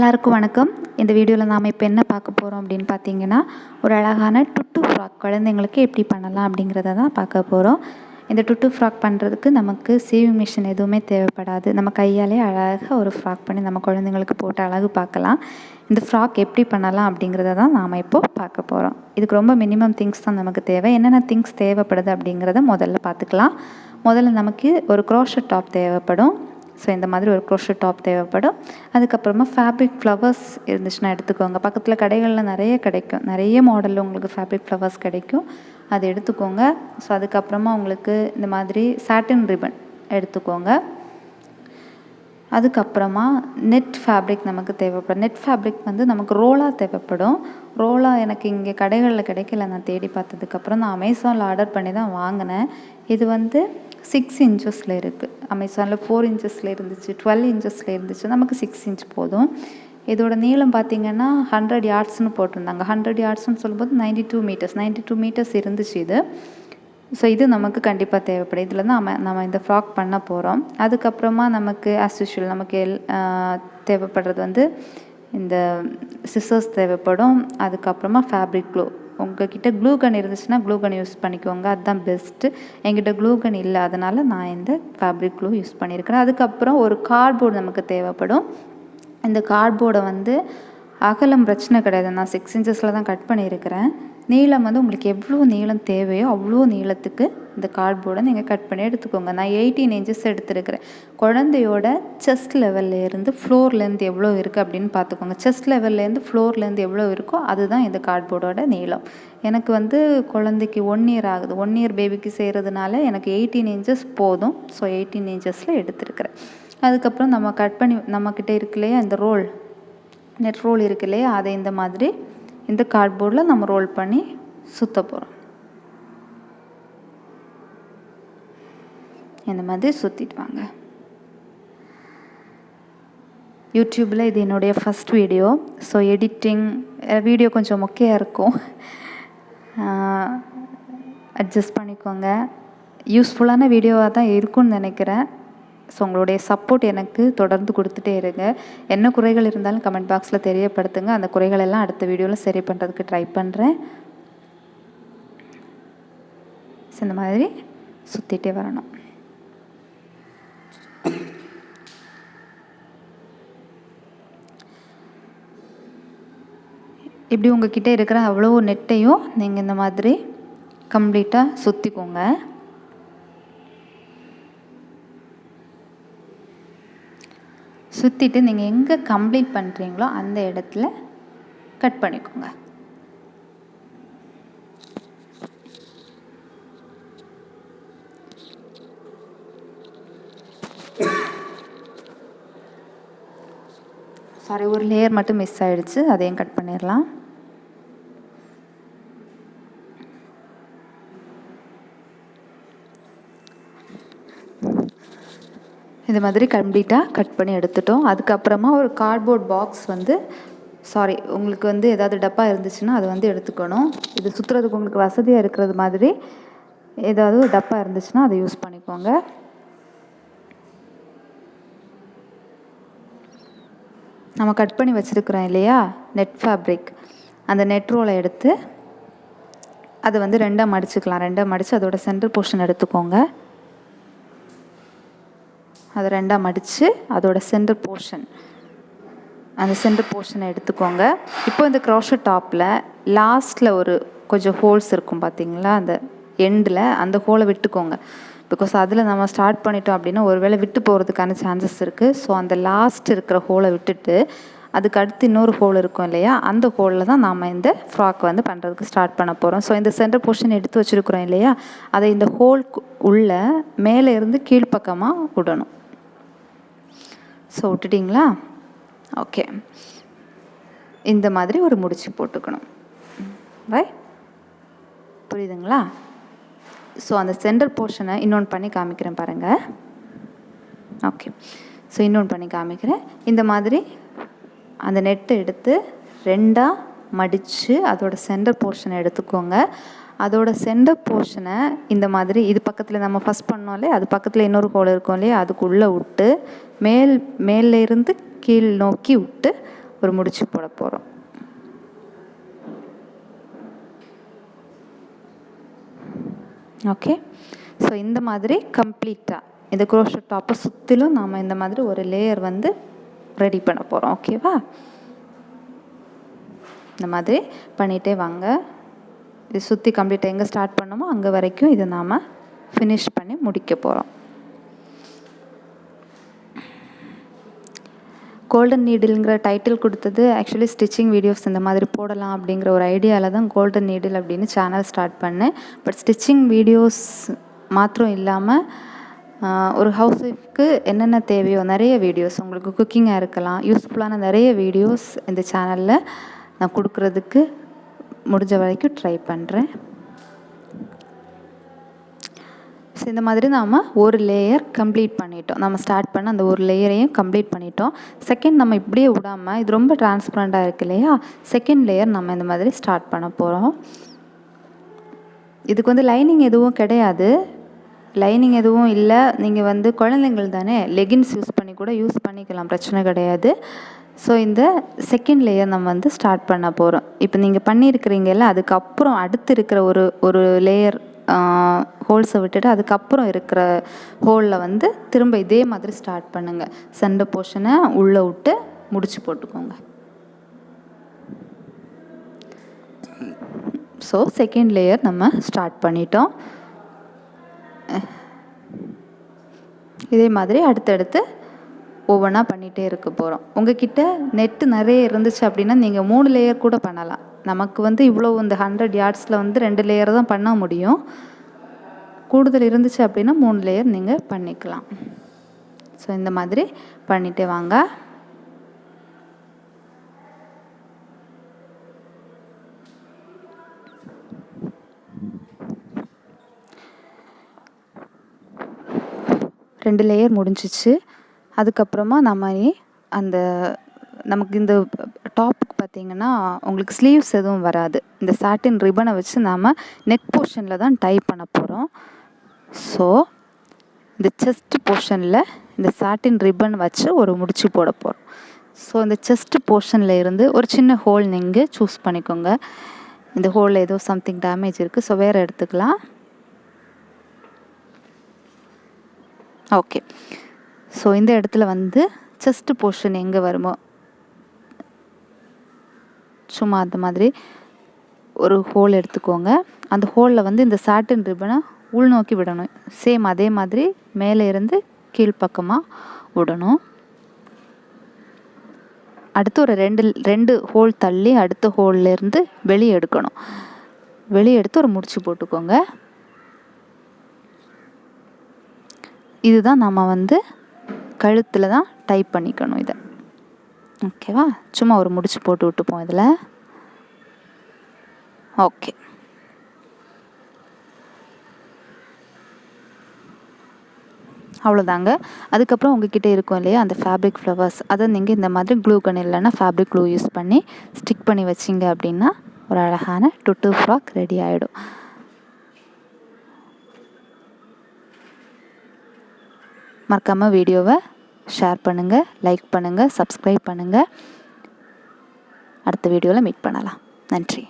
எல்லாருக்கும் வணக்கம். இந்த வீடியோவில் நாம் இப்போ என்ன பார்க்க போகிறோம் அப்படின்னு பார்த்தீங்கன்னா, ஒரு அழகான டுட்டு ஃப்ராக் குழந்தைங்களுக்கு எப்படி பண்ணலாம் அப்படிங்கிறத தான் பார்க்க போகிறோம். இந்த டுட்டு ஃப்ராக் பண்ணுறதுக்கு நமக்கு சேவிங் மிஷின் எதுவுமே தேவைப்படாது. நம்ம கையாலே அழகாக ஒரு ஃப்ராக் பண்ணி நம்ம குழந்தைங்களுக்கு போட்டு அழகு பார்க்கலாம். இந்த ஃப்ராக் எப்படி பண்ணலாம் அப்படிங்கிறத தான் நாம் இப்போது பார்க்க போகிறோம். இதுக்கு ரொம்ப மினிமம் திங்ஸ் தான் நமக்கு தேவை. என்னென்ன திங்ஸ் தேவைப்படுது அப்படிங்கிறத முதல்ல பார்த்துக்கலாம். முதல்ல நமக்கு ஒரு க்ரோஷட் டாப் தேவைப்படும். ஸோ இந்த மாதிரி ஒரு க்ரோஷட் டாப் தேவைப்படும். அதுக்கப்புறமா ஃபேப்ரிக் ஃப்ளவர்ஸ் இருந்துச்சுன்னா எடுத்துக்கோங்க. பக்கத்தில் கடைகளில் நிறைய கிடைக்கும், நிறைய மாடலில் உங்களுக்கு ஃபேப்ரிக் ஃப்ளவர்ஸ் கிடைக்கும், அது எடுத்துக்கோங்க. ஸோ அதுக்கப்புறமா உங்களுக்கு இந்த மாதிரி சாட்டின் ரிப்பன் எடுத்துக்கோங்க. அதுக்கப்புறமா நெட் ஃபேப்ரிக் நமக்கு தேவைப்படும். நெட் ஃபேப்ரிக் வந்து நமக்கு ரோலாக தேவைப்படும். ரோலாக எனக்கு இங்கே கடைகளில் கிடைக்கல. நான் தேடி பார்த்ததுக்கப்புறம் நான் அமேசானில் ஆர்டர் பண்ணி தான் வாங்கினேன். இது வந்து 6 இன்ச்சஸில் இருக்குது. அமேசானில் 4 இன்ச்சஸில் இருந்துச்சு, 12 இன்ச்சஸில் இருந்துச்சு. நமக்கு 6 இன்ச் போதும். இதோட நீளம் பார்த்திங்கன்னா 100 யார்ட்ஸ்னு போட்டிருந்தாங்க. 100 யார்ட்ஸ்னு சொல்லும்போது 92 மீட்டர்ஸ் இருந்துச்சு இது. ஸோ இது நமக்கு கண்டிப்பாக தேவைப்படும். இதில் தான் நம்ம இந்த ஃப்ராக் பண்ண போகிறோம். அதுக்கப்புறமா நமக்கு ஆஸ் யூஷுவல் நமக்கு தேவைப்படுறது வந்து இந்த சிசர்ஸ் தேவைப்படும். அதுக்கப்புறமா ஃபேப்ரிக் க்ளூ. உங்கள்கிட்ட க்ளூ கன் இருந்துச்சுன்னா க்ளூ கன் யூஸ் பண்ணிக்கோங்க, அதுதான் பெஸ்ட்டு. என்கிட்ட க்ளூ கன் இல்லை, அதனால் நான் இந்த ஃபேப்ரிக் க்ளூ யூஸ் பண்ணியிருக்கிறேன். அதுக்கப்புறம் ஒரு கார்ட்போர்டு நமக்கு தேவைப்படும். இந்த கார்ட்போர்டை வந்து அகலம் பிரச்சனை கிடையாது. நான் 6 இன்ச்சஸில் தான் கட் பண்ணியிருக்கிறேன். நீளம் வந்து உங்களுக்கு எவ்வளோ நீளம் தேவையோ அவ்வளோ நீளத்துக்கு இந்த கார்ட்போர்டை நீங்கள் கட் பண்ணி எடுத்துக்கோங்க. நான் 18 இன்ச்சஸ் எடுத்துருக்கிறேன். குழந்தையோட செஸ்ட் லெவல்லேருந்து ஃப்ளோர்லேருந்து எவ்வளோ இருக்குது அப்படின்னு பார்த்துக்கோங்க. செஸ்ட் லெவல்லேருந்து ஃப்ளோர்லேருந்து எவ்வளோ இருக்கோ அதுதான் இந்த கார்ட்போர்டோட நீளம். எனக்கு வந்து குழந்தைக்கு 1 இயர் ஆகுது. 1 இயர் பேபிக்கு செய்கிறதுனால எனக்கு 18 இன்ச்சஸ் போதும். ஸோ 18 இன்ச்சஸில் எடுத்துருக்கிறேன். அதுக்கப்புறம் நம்ம கட் பண்ணி நம்மக்கிட்ட இருக்கு இல்லையா இந்த ரோல், நெட் ரோல் இருக்கு இல்லையா, அதை இந்த மாதிரி இந்த கார்ட்போர்டில் நம்ம ரோல் பண்ணி சுற்ற போகிறோம். இந்த மாதிரி சுற்றிட்டு வாங்க. யூடியூப்பில் இது என்னுடைய first video. So editing video கொஞ்சம் மொக்கையாக இருக்கும், அட்ஜஸ்ட் பண்ணிக்கோங்க. யூஸ்ஃபுல்லான வீடியோவாக தான் இருக்கும்னு நினைக்கிறேன். ஸோ உங்களுடைய சப்போர்ட் எனக்கு தொடர்ந்து கொடுத்துட்டே இருங்க. என்ன குறைகள் இருந்தாலும் கமெண்ட் பாக்ஸில் தெரியப்படுத்துங்க. அந்த குறைகள் எல்லாம் அடுத்த வீடியோவில் சரி பண்ணுறதுக்கு ட்ரை பண்ணுறேன். ஸோ இந்த மாதிரி சுற்றிட்டே வரணும். இப்படி உங்ககிட்ட இருக்கிற அவ்வளோ நெட்டையும் நீங்கள் இந்த மாதிரி கம்ப்ளீட்டாக சுற்றிக்கோங்க. சுற்றிட்டு நீங்கள் எங்கே கம்ப்ளீட் பண்ணுறீங்களோ அந்த இடத்துல கட் பண்ணிக்கோங்க. சாரி, ஒரு லேயர் மட்டும் மிஸ் ஆகிடுச்சு, அதையும் கட் பண்ணிடலாம். இது மாதிரி கம்ப்ளீட்டாக கட் பண்ணி எடுத்துட்டோம். அதுக்கப்புறமா ஒரு கார்ட்போர்ட் பாக்ஸ் வந்து உங்களுக்கு வந்து ஏதாவது டப்பா இருந்துச்சுன்னா அது வந்து எடுத்துக்கணும். இது சுற்றுறதுக்கு உங்களுக்கு வசதியாக இருக்கிறது மாதிரி ஏதாவது ஒரு டப்பா இருந்துச்சுன்னா அதை யூஸ் பண்ணிக்கோங்க. நம்ம கட் பண்ணி வச்சுருக்கிறோம் இல்லையா நெட் ஃபேப்ரிக், அந்த நெட் ரோலை எடுத்து அதை வந்து 2ஆக மடிச்சுக்கலாம். 2ஆக மடித்து அதோட சென்டர் போர்ஷன் எடுத்துக்கோங்க. அதை 2ஆக மடித்து அதோட சென்டர் போர்ஷனை எடுத்துக்கோங்க. இப்போ இந்த க்ரோஷட் டாப்பில் லாஸ்ட்டில் ஒரு கொஞ்சம் ஹோல்ஸ் இருக்கும் பார்த்தீங்களா, அந்த எண்டில் அந்த ஹோலை விட்டுக்கோங்க. பிகாஸ் அதில் நம்ம ஸ்டார்ட் பண்ணிட்டோம் அப்படின்னா ஒரு வேளை விட்டு போகிறதுக்கான சான்சஸ் இருக்குது. ஸோ அந்த லாஸ்ட் இருக்கிற ஹோலை விட்டுட்டு அதுக்கு அடுத்து இன்னொரு ஹோல் இருக்கும் இல்லையா, அந்த ஹோலில் தான் நாம் இந்த ஃப்ராக் வந்து பண்ணுறதுக்கு ஸ்டார்ட் பண்ண போகிறோம். ஸோ இந்த சென்டர் போர்ஷன் எடுத்து வச்சுருக்குறோம் இல்லையா, அதை இந்த ஹோல் உள்ள மேலே இருந்து கீழ்ப்பக்கமாக விடணும். ஸோ விட்டுட்டிங்களா? ஓகே, இந்த மாதிரி ஒரு முடிச்சு போட்டுக்கணும். ரைட், புரியுதுங்களா? ஸோ அந்த சென்டர் போர்ஷனை இன்னொன்று பண்ணி காமிக்கிறேன் பாருங்கள். ஓகே, ஸோ இன்னொன்று பண்ணி காமிக்கிறேன். இந்த மாதிரி அந்த நெட்டை எடுத்து 2ஆக மடித்து அதோட சென்டர் போர்ஷனை எடுத்துக்கோங்க. அதோட சென்டர் போர்ஷனை இந்த மாதிரி இது பக்கத்தில் நம்ம ஃபஸ்ட் பண்ணோம்லே அது பக்கத்தில் இன்னொரு ஹோல் இருக்கும் இல்லையா, அதுக்குள்ளே விட்டு மேலே இருந்து கீழ் நோக்கி விட்டு ஒரு முடிச்சு போட போகிறோம். ஓகே, ஸோ இந்த மாதிரி கம்ப்ளீட்டாக இந்த க்ரோஷட் டாப்பை சுற்றிலும் நாம் இந்த மாதிரி ஒரு லேயர் வந்து ரெடி பண்ண போகிறோம். ஓகேவா? இந்த மாதிரி பண்ணிகிட்டே வாங்க. இது சுற்றி கம்ப்ளீட்டாக எங்கே ஸ்டார்ட் பண்ணோமோ அங்கே வரைக்கும் இதை நாம் ஃபினிஷ் பண்ணி முடிக்க போகிறோம். கோல்டன் நீடில்ங்கிற டைட்டில் கொடுத்தது ஆக்சுவலி ஸ்டிச்சிங் வீடியோஸ் இந்த மாதிரி போடலாம் அப்படிங்கிற ஒரு ஐடியாவில் தான் கோல்டன் நீடில் அப்படின்னு சேனல் ஸ்டார்ட் பண்ணேன். பட் ஸ்டிச்சிங் வீடியோஸ் மாத்திரம் இல்லாமல் ஒரு ஹவுஸ் ஒய்ஃப்க்கு என்னென்ன தேவையோ நிறைய வீடியோஸ், உங்களுக்கு குக்கிங்காக இருக்கலாம், யூஸ்ஃபுல்லான நிறைய வீடியோஸ் இந்த சேனலில் நான் கொடுக்குறதுக்கு முடிஞ்ச வரைக்கும் ட்ரை பண்ணுறேன். ஸோ இந்த மாதிரி நாம் ஒரு லேயர் கம்ப்ளீட் பண்ணிட்டோம். நம்ம ஸ்டார்ட் பண்ண அந்த ஒரு லேயரையும் கம்ப்ளீட் பண்ணிட்டோம். செகண்ட் நம்ம இப்படியே விடாமல், இது ரொம்ப டிரான்ஸ்பரண்ட்டாக இருக்கு இல்லையா, செகண்ட் லேயர் நம்ம இந்த மாதிரி ஸ்டார்ட் பண்ண போகிறோம். இதுக்கு வந்து லைனிங் எதுவும் கிடையாது, லைனிங் எதுவும் இல்லை. நீங்கள் வந்து குழந்தைங்கள் தானே, லெகின்ஸ் யூஸ் பண்ணி கூட யூஸ் பண்ணிக்கலாம், பிரச்சனை கிடையாது. ஸோ இந்த செகண்ட் லேயர் நம்ம வந்து ஸ்டார்ட் பண்ண போகிறோம். இப்போ நீங்கள் பண்ணியிருக்கிறீங்கல்ல, அதுக்கப்புறம் அடுத்து இருக்கிற ஒரு லேயர் ஹோல்ஸை விட்டுட்டு அதுக்கப்புறம் இருக்கிற ஹோலில் வந்து திரும்ப இதே மாதிரி ஸ்டார்ட் பண்ணுங்கள். சென்டர் போர்ஷனை உள்ளே விட்டு முடிச்சு போட்டுக்கோங்க. ஸோ செகண்ட் லேயர் நம்ம ஸ்டார்ட் பண்ணிட்டோம். இதே மாதிரி அடுத்தடுத்து ஒவ்வொன்றா பண்ணிகிட்டே இருக்க போகிறோம். உங்ககிட்ட நெட்டு நிறைய இருந்துச்சு அப்படின்னா நீங்கள் 3 லேயர் கூட பண்ணலாம். நமக்கு வந்து இவ்வளோ இந்த 100 யார்ட்ஸில் வந்து 2 லேயர் தான் பண்ண முடியும். கூடுதல் இருந்துச்சு அப்படின்னா 3 லேயர் நீங்கள் பண்ணிக்கலாம். ஸோ இந்த மாதிரி பண்ணிகிட்டே வாங்க. ரெண்டு லேயர் முடிஞ்சிச்சு. அதுக்கப்புறமா நம்ம நமக்கு இந்த டாப்புக்கு பார்த்திங்கன்னா உங்களுக்கு ஸ்லீவ்ஸ் எதுவும் வராது. இந்த சாட்டின் ரிப்பனை வச்சு நாம் நெக் போர்ஷனில் தான் டை பண்ண போகிறோம். ஸோ இந்த செஸ்ட் போர்ஷனில் இந்த சாட்டின் ரிப்பன் வச்சு ஒரு முடிச்சு போட போகிறோம். ஸோ இந்த செஸ்ட் போர்ஷனில் இருந்து ஒரு சின்ன ஹோல் நீங்கள் சூஸ் பண்ணிக்கோங்க. இந்த ஹோலில் ஏதோ சம்திங் டேமேஜ் இருக்குது, ஸோ வேறு எடுத்துக்கலாம். ஓகே, ஸோ இந்த இடத்துல வந்து செஸ்ட் போர்ஷன் எங்கே வருமோ சும்மா அந்த மாதிரி ஒரு ஹோல் எடுத்துக்கோங்க. அந்த ஹோலில் வந்து இந்த சாட்டின் ரிப்பனை உள்நோக்கி விடணும். சேம் அதே மாதிரி மேலே இருந்து கீழ்ப்பக்கமாக விடணும். அடுத்து ஒரு ரெண்டு ஹோல் தள்ளி அடுத்த ஹோல்லேருந்து வெளியே எடுக்கணும். வெளியே எடுத்து ஒரு முடிச்சு போட்டுக்கோங்க. இதுதான் நம்ம வந்து கழுத்தில் தான் டைப் பண்ணிக்கணும் இதை. ஓகேவா? சும்மா ஒரு முடிச்சு போட்டு விட்டுப்போம் இதில். ஓகே, அவ்வளோதாங்க. அதுக்கப்புறம் உங்ககிட்ட இருக்கும் இல்லையா அந்த ஃபேப்ரிக் ஃப்ளவர்ஸ், அதை நீங்கள் இந்த மாதிரி க்ளூ கன் இல்லைன்னா ஃபேப்ரிக் க்ளூ யூஸ் பண்ணி ஸ்டிக் பண்ணி வச்சிங்க அப்படின்னா ஒரு அழகான டுட்டு ஃப்ராக் ரெடி ஆகிடும். மறக்காமல் வீடியோவை ஷேர் பண்ணுங்கள், லைக் பண்ணுங்கள், சப்ஸ்கிரைப் பண்ணுங்கள். அடுத்த வீடியோவில் மீட் பண்ணலாம். நன்றி.